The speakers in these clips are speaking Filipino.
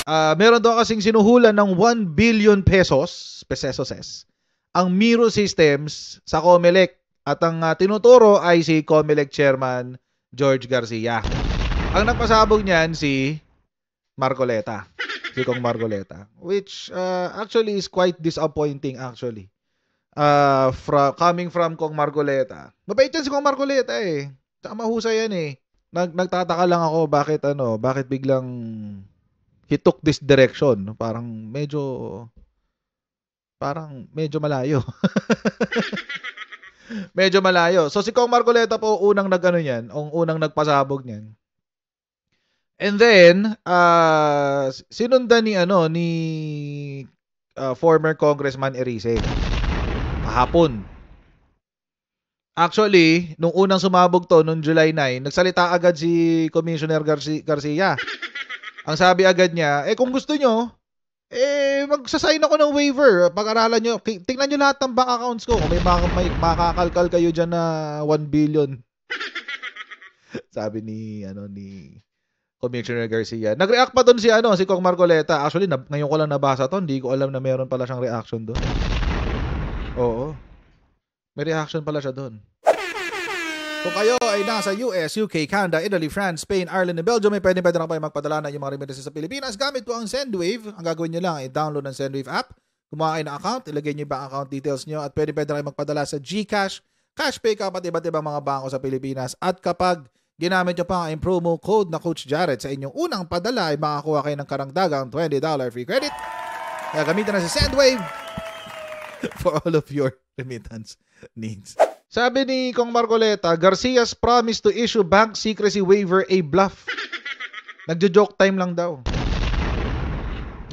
Meron daw kasing sinuhulan ng 1 billion pesos ang Miro Systems sa Comelec at ang tinuturo ay si Comelec Chairman George Garcia. Ang nagpasabog niyan si Marcoleta. Si Kong Marcoleta. Which actually is quite disappointing actually. Coming from Kong Marcoleta. Mabait yan si Kong Marcoleta eh. Tsaka mahusay yan eh. Nagtataka lang ako bakit biglang he took this direction. Parang medyo malayo. Medyo malayo. So si Kong Marcoleta po unang unang nagpasabog niyan. And then sinundan ni former Congressman Erice kahapon. Actually, nung unang sumabog to noong July 9, nagsalita agad si Commissioner Garcia. Ang sabi agad niya, kung gusto nyo, magsasign ako ng waiver. Pag-aralan nyo, tingnan nyo lahat ng bank accounts ko. Kung may makakalkal kayo dyan na 1 billion. Sabi ni Commissioner Garcia. Nag-react pa doon si Kong Marcoleta. Actually, ngayon ko lang nabasa to. Hindi ko alam na meron pala siyang reaction doon. Oo. May reaction pala siya doon. Kung kayo ay nasa US, UK, Canada, Italy, France, Spain, Ireland, and Belgium, may pwede na kayo magpadala na yung mga remittances sa Pilipinas gamit po ang Sendwave. Ang gagawin nyo lang ay download ng Sendwave app, kumuha kayo ng account, ilagay nyo yung bank account details nyo, at pwede na kayo magpadala sa GCash, Cashpay, at iba't ibang mga bangko sa Pilipinas. At kapag ginamit nyo pa ang promo code na Coach Jared sa inyong unang padala, ay makakuha kayo ng karagdagang $20 free credit. Kaya gamitin na si Sendwave for all of your remittance needs. Sabi ni Kong Marcoleta, Garcia's promise to issue bank secrecy waiver a bluff. Nagjo-joke time lang daw.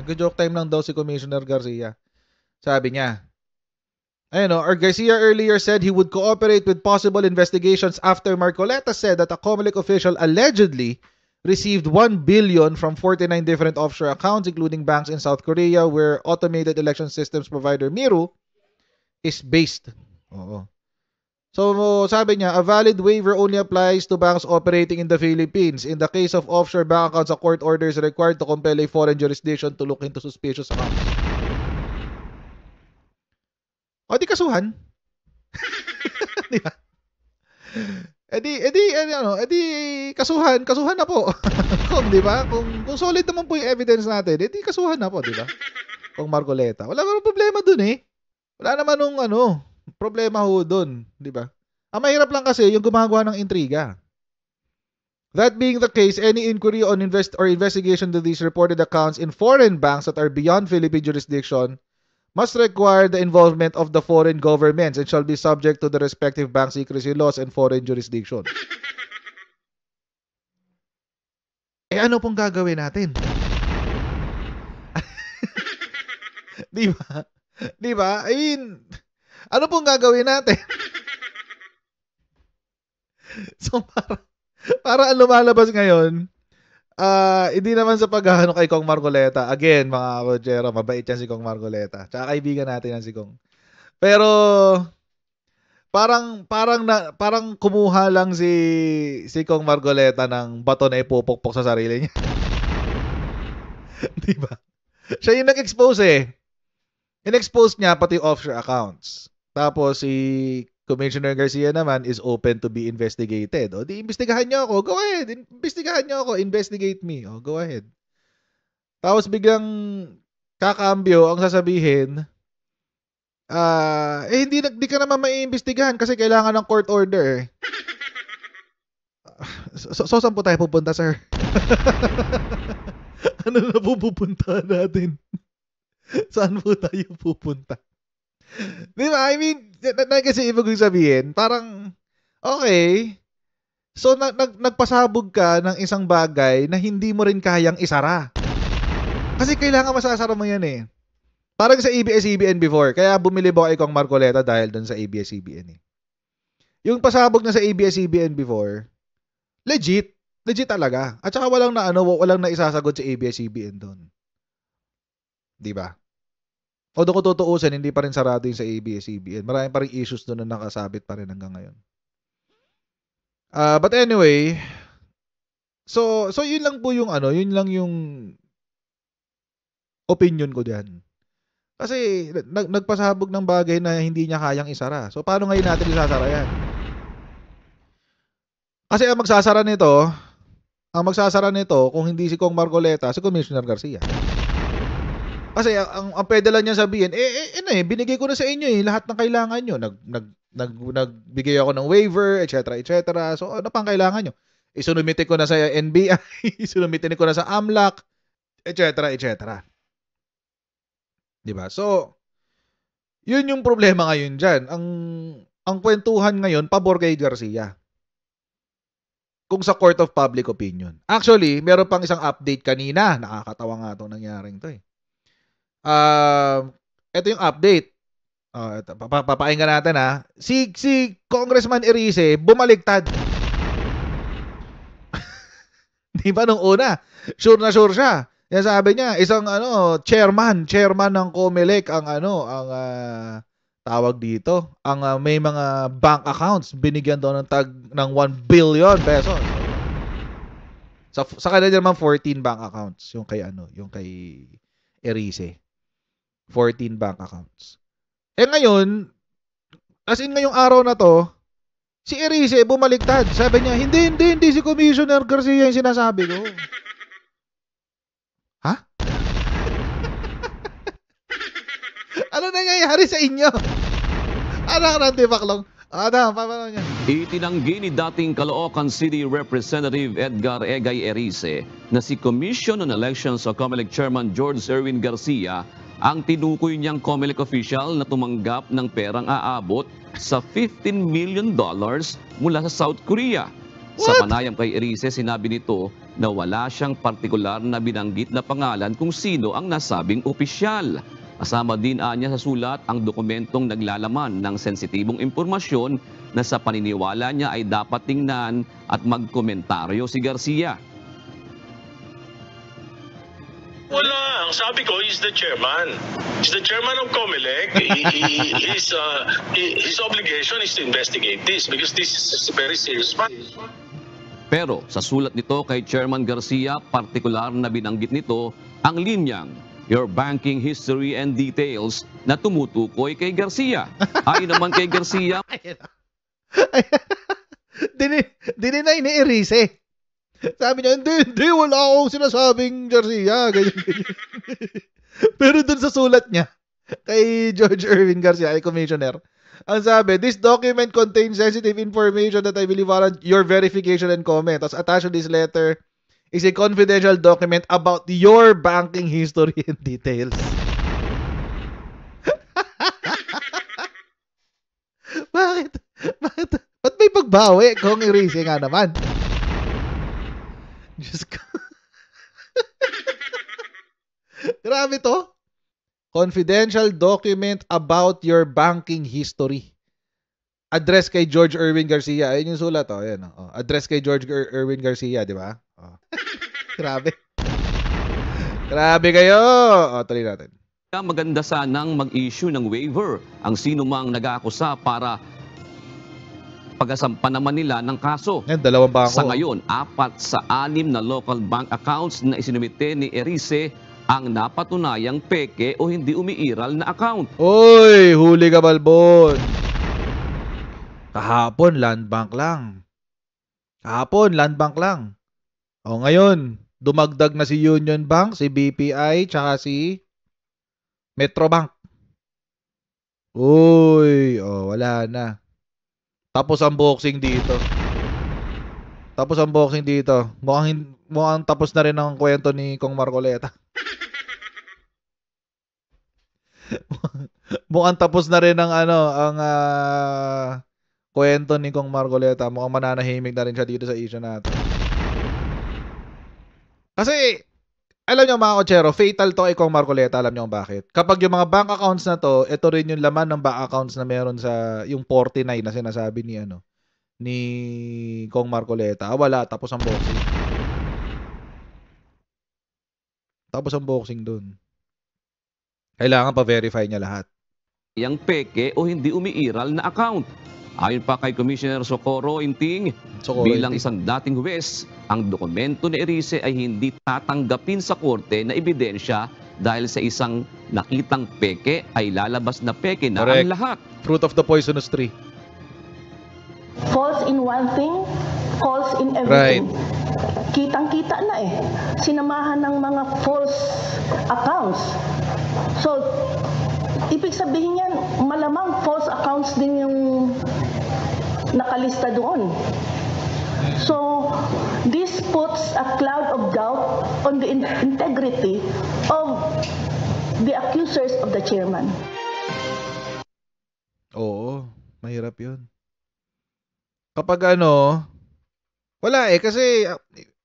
Nagjo-joke time lang daw si Commissioner Garcia. Sabi niya, Garcia earlier said he would cooperate with possible investigations after Marcoleta said that a Comelec official allegedly received 1 billion from 49 different offshore accounts, including banks in South Korea, where automated election systems provider Miro is based. Oo. So, sabi niya, a valid waiver only applies to banks operating in the Philippines. In the case of offshore bank accounts, a court order is required to compel a foreign jurisdiction to look into suspicious accounts. O, di kasuhan. Di ba? Kasuhan na po. Kung, di ba? Kung solid naman po yung evidence natin, kasuhan na po, di ba? Kung Marcoleta. Wala naman problema dun eh. Wala naman nung problema ho doon, di ba? Ang mahirap lang kasi yung gumagawa ng intriga. That being the case, any inquiry on investigation to these reported accounts in foreign banks that are beyond Philippine jurisdiction must require the involvement of the foreign governments and shall be subject to the respective bank secrecy laws and foreign jurisdiction. Ano pong gagawin natin? Di ba? Di ba? I mean, ano pong gagawin natin? So, para ang lumalabas ngayon, hindi naman sa paghahano kay Kong Marcoleta. Again, mga kochero, mabait yan si Kong Marcoleta. Tsaka kaibigan natin yan si Kong. Pero, parang kumuha lang si Kong Marcoleta ng bato na ipupukpok sa sarili niya. Di ba? Siya yung nag-expose eh. In-expose niya pati offshore accounts. Tapos si Commissioner Garcia naman is open to be investigated. O di imbestigahan niyo ako. Go ahead. Imbestigahan niyo ako. Investigate me. O go ahead. Tapos biglang kakambyo ang sasabihin, hindi ka naman maiimbestigahan kasi kailangan ng court order. So saan po tayo pupunta, sir? Ano na pupunta natin? Saan po tayo pupunta? Di ba? I mean, kasi ibig sabihin, parang, okay, so nagpasabog ka ng isang bagay na hindi mo rin kayang isara. Kasi kailangan masasara mo yan eh. Parang sa ABS-CBN before, kaya bumili ba kay Kong Marcoleta dahil doon sa ABS-CBN eh. Yung pasabog na sa ABS-CBN before, legit talaga. At saka walang na isasagot sa ABS-CBN doon. Di ba? O doon ko tutuusin, hindi pa rin sarado yung sa ABS-CBN. Maraming pa rin issues doon na nakasabit pa rin hanggang ngayon. But anyway, so yun lang po yung yun lang yung Opinion ko diyan. Kasi nagpasabog ng bagay na hindi niya kayang isara. So paano ngayon natin isasara yan? Kasi ang magsasara nito kung hindi si Kong Marcoleta, si Commissioner Garcia. Kasi ang pwede lang niya sabihin, binigay ko na sa inyo lahat ng kailangan nyo. Nagbigay ako ng waiver, etc. etc. So ano pang kailangan nyo? Isunumite ko na sa NBI, isunumite ko na sa AMLAC, etc. etc. Diba? So, yun yung problema ngayon dyan. Ang kwentuhan ngayon, pabor kay Garcia. Kung sa Court of Public Opinion. Actually, meron pang isang update kanina. Nakakatawa nga itong nangyaring to eh. Ito yung update. Papainggan natin ha. Si Congressman Erice, bumaliktad. Di ba nung una? Sure na sure siya. Yan sabi niya, isang chairman ng COMELEC ang tawag dito, ang may mga bank accounts binigyan daw ng ng 1 billion pesos. Sa kanila naman 14 bank accounts yung kay Erice. 14 bank accounts. Ngayon, as in ngayong araw na to, si Erice bumaliktad. Sabi niya, hindi si Commissioner Garcia yung sinasabi ko. Ha? Ano nangyayari sa inyo? Anak ng tibaklong. Paano niya? Itinanggi ni dating Caloocan City Representative Edgar Egay Erice na si Commission on Elections o COMELEC Chairman George Erwin Garcia ang tinukoy niyang COMELEC official na tumanggap ng perang aabot sa $15 million mula sa South Korea. Sa panayam kay Erice, sinabi nito na wala siyang partikular na binanggit na pangalan kung sino ang nasabing opisyal. Kasama din niya sa sulat ang dokumentong naglalaman ng sensitibong impormasyon na sa paniniwala niya ay dapat tingnan at magkomentaryo si Garcia. Wala. Ang sabi ko, he's the chairman. He's the chairman of COMELEC. His obligation is to investigate this because this is a very serious matter. Pero sa sulat nito kay Chairman Garcia, partikular na binanggit nito ang linyang your banking history and details na tumutukoy kay Garcia. Ayon naman kay Garcia, Dininay ni Erice. Sabi niya, hindi, wala akong sinasabing Garcia. Ganyan. Pero dun sa sulat niya, kay George Erwin Garcia, ay commissioner, ang sabi, this document contains sensitive information that I believe warrant your verification and comment. Tapos attached to this letter is a confidential document about your banking history and details. Bakit? Ba't may pagbawi? Kung Erice nga naman. Diyos ko. Grabe to. Confidential document about your banking history. Address kay George Erwin Garcia. Ayun yung sulat. Ayan, address kay George Erwin Garcia, di ba? Grabe. Grabe kayo. Tuloy natin. maganda sanang mag-issue ng waiver ang sino mang nag-aakusa para pagasampa naman nila ng kaso. Yan, dalawang bangko. Sa ngayon, 4 sa 6 na local bank accounts na isinumite ni Erice ang napatunayang peke o hindi umiiral na account. Oy, huli ka, Balbon. Kahapon, Land Bank lang. O ngayon, dumagdag na si Union Bank, si BPI, tsaka si Metrobank. Uy, wala na. Tapos ang boxing dito. Mukhang tapos na rin ang kwento ni Kong Marcoleta. Mukhang tapos na rin ang kwento ni Kong Marcoleta. Mukhang mananahimik na rin siya dito sa issue natin. Kasi alam niyo mga kotsero, fatal to kay Kong Marcoleta. Alam niyo kung bakit? Kapag yung mga bank accounts na to, ito rin yung laman ng bank accounts na meron sa yung 49 na sinasabi ni Kong Marcoleta. Wala, tapos ang boxing dun. Kailangan pa-verify niya lahat. Yang peke o hindi umiiral na account. Ayon pa kay Commissioner Socorro Inting, bilang isang dating huwes, ang dokumento ni Erice ay hindi tatanggapin sa korte na ebidensya dahil sa isang nakitang peke ay lalabas na peke na Correct. ang lahat. Fruit of the poisonous tree. False in one thing, false in everything. Kitang-kita na eh. Sinamahan ng mga false accounts. So, ibig sabihin yan, malamang false accounts din yung nakalista doon. So, this puts a cloud of doubt on the integrity of the accusers of the chairman. Oo, mahirap yun. Kapag wala eh, kasi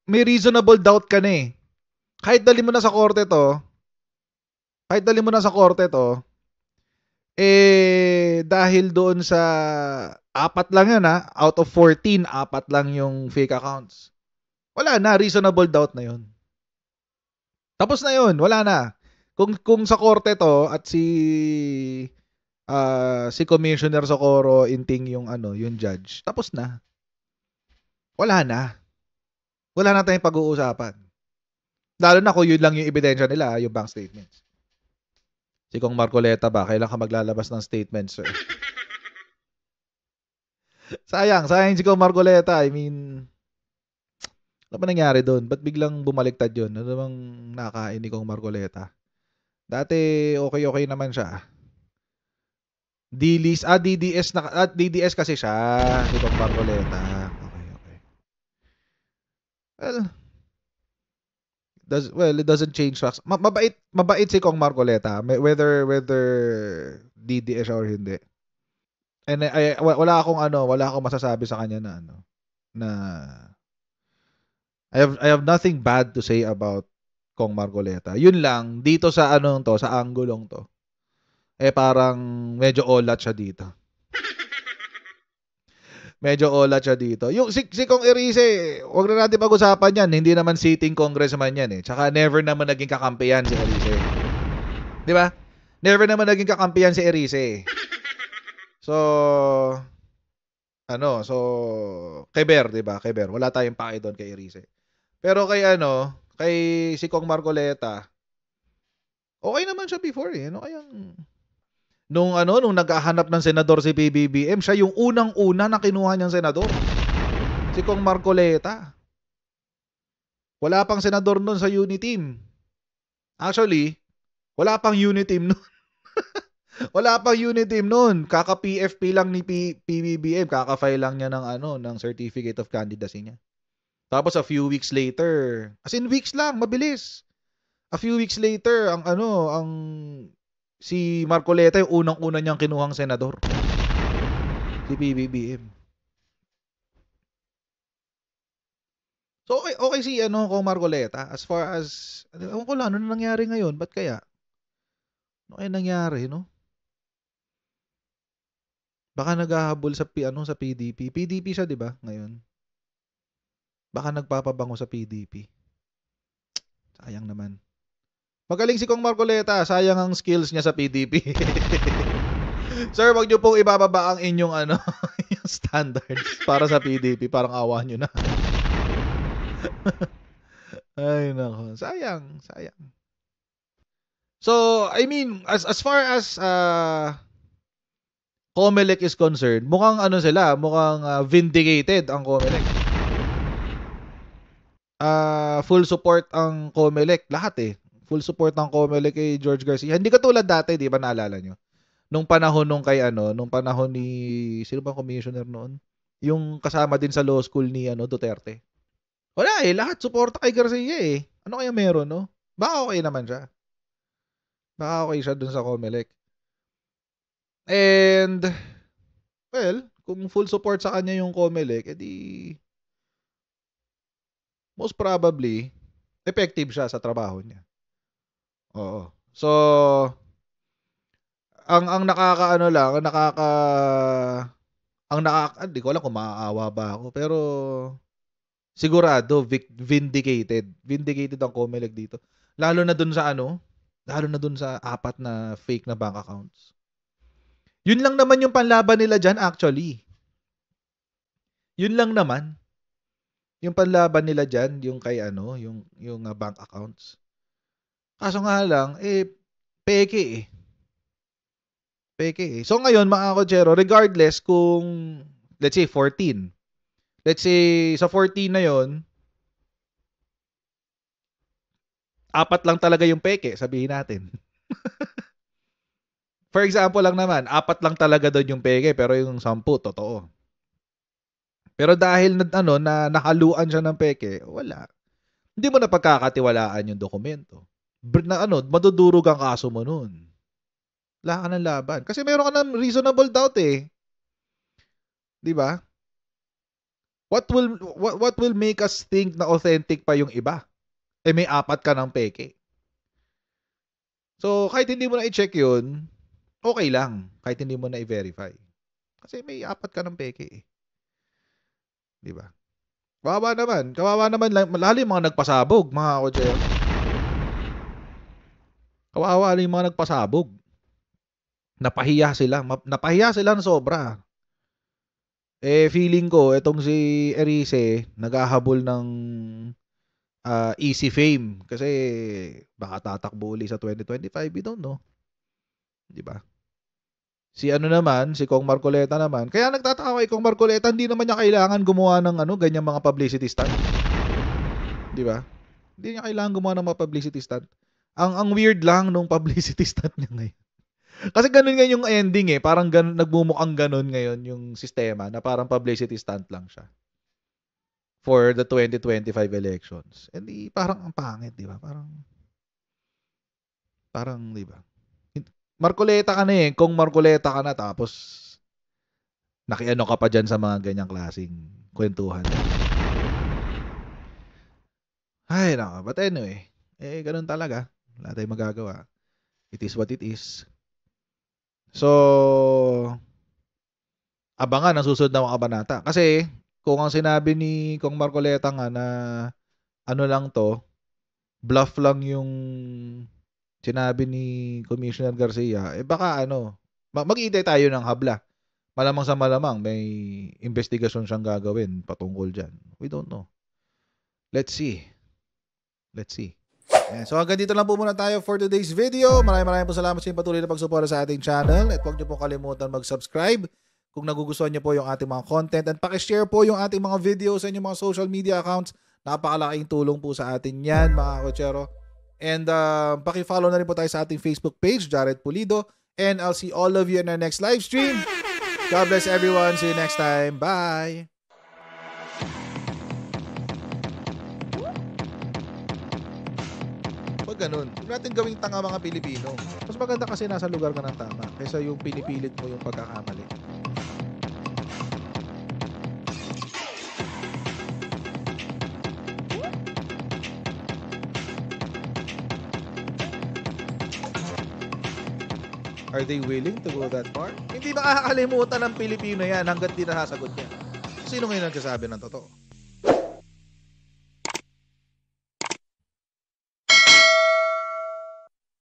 may reasonable doubt ka na eh. Kahit dali mo na sa korte to, dahil doon sa 4 lang yan out of 14, 4 lang yung fake accounts. Wala na, reasonable doubt na yun. Tapos na yun, wala na. Kung sa korte to at si Commissioner Socorro Inting yung judge, tapos na. Wala na. Wala na tayong pag-uusapan. Lalo na kung yun lang yung ebidensya nila, yung bank statements. Si Kong Marcoleta ba, kailan ka maglalabas ng statement, sir? Sayang si Kong Marcoleta. I mean, ano ba nangyari doon? Ba't biglang bumaliktad yun? Ano bang nakain ni Kong Marcoleta? Dati okay naman siya. DDS kasi siya, si Kong Marcoleta. Okay. It doesn't change facts. Mabait si Kong Marcoleta, whether DDS or hindi. And wala akong masasabi sa kanya na I have nothing bad to say about Kong Marcoleta. Yun lang dito sa sa anggulong to. Parang medyo olat siya dito. Yung si Kong Erice, wag na natin pag-usapan yan. Hindi naman sitting congressman yan eh. Tsaka never naman naging kakampiyan si Erice. Di ba? Never naman naging kakampiyan si Erice. So, kay Ber, di ba? Kay Ber. Wala tayong pake doon kay Erice. Pero kay si Kong Marcoleta, okay naman siya before eh. Nung naghahanap ng senador si PBBM, siya yung unang-una na kinuha niyang senador. Si Kong Marcoleta. Wala pang senador noon sa Uniteam. Actually, wala pang Uniteam noon. Wala pang Uniteam noon. Kaka-PFP lang ni PBBM, kaka-file lang niya ng certificate of candidacy niya. Tapos a few weeks later, as in weeks lang, mabilis. A few weeks later, si Marcoleta yung unang-una niyang kinuhang senador. Si PBBM. So okay si Kong Marcoleta as far as ewan ko lang ano nangyari ngayon, ba't kaya? Ano kaya nangyari, no? Baka naghahabol sa PDP. PDP siya, 'di ba, ngayon? Baka nagpapabango sa PDP. Sayang naman. Magaling si Kong Marcoleta, sayang ang skills niya sa PDP. Sir, wag niyo pong ibababa ang inyong yung standards para sa PDP, parang awa niyo na. Ay nako, sayang. So, I mean, as far as COMELEC is concerned, mukhang vindicated ang COMELEC. Full support ang COMELEC, lahat eh. Full support ng COMELEC kay George Garcia. Hindi katulad dati, di ba, naalala nyo? Nung panahon ni, sino bang commissioner noon? Yung kasama din sa law school ni Duterte. Wala eh, lahat suporta kay Garcia eh. Ano kaya meron, no? Baka okay naman siya. Baka okay siya dun sa COMELEC. And, well, kung full support sa kanya yung COMELEC, edi most probably, effective siya sa trabaho niya. Oo. So, hindi ko alam kung maaawa ba ako, pero sigurado vindicated ang COMELEC dito. Lalo na dun sa 4 na fake na bank accounts. Yun lang naman yung panlaban nila dyan actually. Yun lang naman. Yung panlaban nila dyan, yung kay yung bank accounts. Kaso nga lang, peke eh. Peke eh. So ngayon, mga kotsero, regardless kung, let's say, 14. Let's say, sa 14 na yon, 4 lang talaga yung peke, sabihin natin. For example lang naman, 4 lang talaga doon yung peke, pero yung 10, totoo. Pero dahil na nakaluan siya ng peke, wala. Hindi mo na pagkakatiwalaan yung dokumento. Madudurog ang kaso mo nun. Wala ka ng laban. Kasi meron ka ng reasonable doubt eh. 'Di ba? What will make us think na authentic pa yung iba? May 4 ka ng peke. So, kahit hindi mo na i-check yun, okay lang. Kahit hindi mo na i-verify. Kasi may 4 ka ng peke eh. 'Di ba? Kawawa naman lalo yung mga nagpasabog, mga kotsero. Kawawa yung mga nagpasabog. Napahiya sila ng sobra. Feeling ko etong si Erice naghahabol ng easy fame kasi baka tatakbo uli sa 2025, we don't know. 'Di ba? Si Kong Marcoleta naman. Kaya nagtataka kay Kong Marcoleta, hindi naman niya kailangan gumawa ng ganyang mga publicity stunt. 'Di ba? Hindi niya kailangan gumawa ng mga publicity stunt. Ang weird lang nung publicity stunt niya ngayon. Kasi ganun nga yung ending eh. Parang nagmumukhang ganun ngayon yung sistema na parang publicity stunt lang siya. For the 2025 elections. And parang ang pangit, 'di ba? Parang 'di ba? Marcoleta ka na eh. Kung Marcoleta ka na tapos nakiano ka pa dyan sa mga ganyang klaseng kwentuhan. Ay, nako. But anyway, ganun talaga. Wala tayong magagawa. It is what it is. So, abangan ang susunod na mga kabanata. Kasi, kung ang sinabi ni Kong Marcoleta nga na lang to, bluff lang yung sinabi ni Commissioner Garcia, baka mag-iintay tayo ng habla. Malamang sa malamang, may investigasyon siyang gagawin patungkol dyan. We don't know. Let's see. So hanggang dito lang po muna tayo for today's video. Maraming po salamat sa inyong patuloy na pagsuporta sa ating channel. At huwag niyo po kalimutan mag-subscribe kung nagugustuhan niyo po yung ating mga content. At pakishare po yung ating mga video sa inyong mga social media accounts. Napakalaking tulong po sa atin yan, mga kotsero. And paki-follow na rin po tayo sa ating Facebook page, Jared Pulido. And I'll see all of you in our next live stream. God bless everyone. See you next time. Bye! Pag ganun, huwag natin gawing tanga mga Pilipino. Mas maganda kasi nasa lugar ka ng tama kaysa yung pinipilit mo yung pagkakamali. Are they willing to go that far? Hindi makakalimutan ng Pilipino yan hanggat di nasasagot niya. Sino ngayon nagsasabi ng totoo?